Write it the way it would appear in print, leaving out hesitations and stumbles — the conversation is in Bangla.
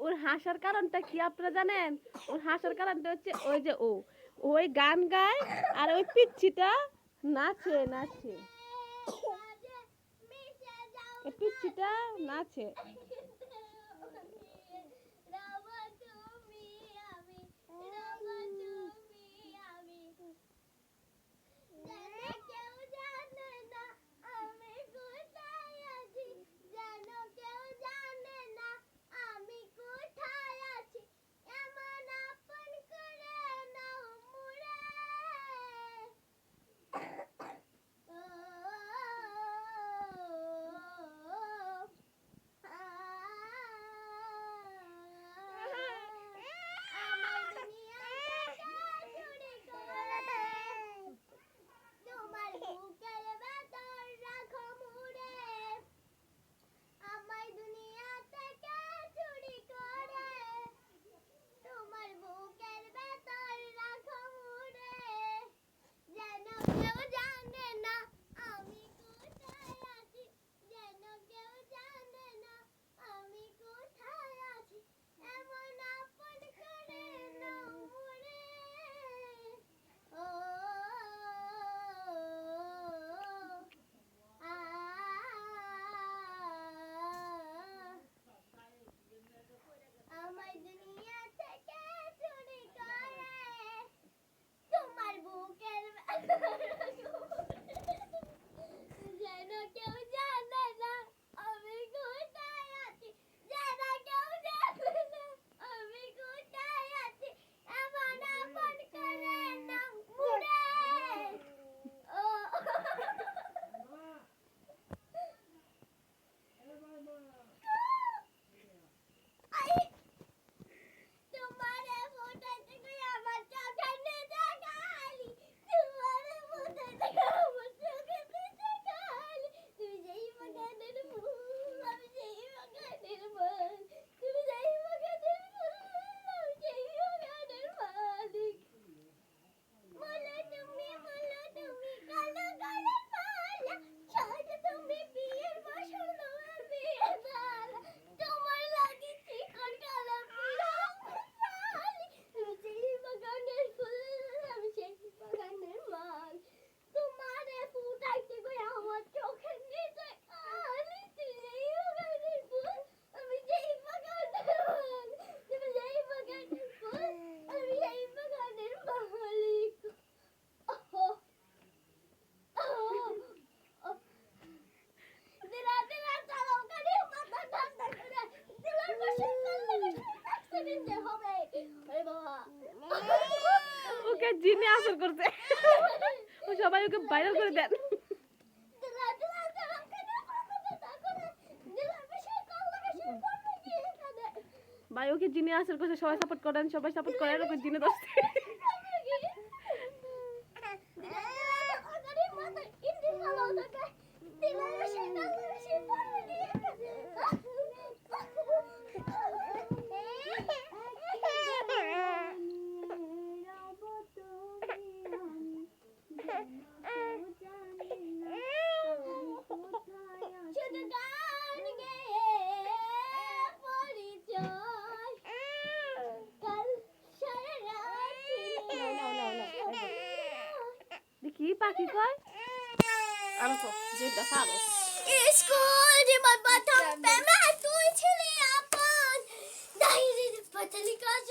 ওর হাসার কারণটা কি আপনারা জানেন? ওর হাসার কারণটা হচ্ছে ওই যে ওই গান গায় আর ওই পিচ্ছিটা নাচে নাচে। ওই পিচ্ছিটা নাচে। ওকে জিনে আসর করছে। ও সবাই ওকে ভাইরাল করে দেন। ভাই ওকে জিনে আসর করছে, সবাই সাপোর্ট করেন, সবাই সাপোর্ট করেন, ওকে জিনে দোস্ত। দেখি পাখি কয় আরো তো যে দেখা স্কুল জীবন প্রথম প্রেমে তুই ছিলি আপন ডাইরি পতলি কাজ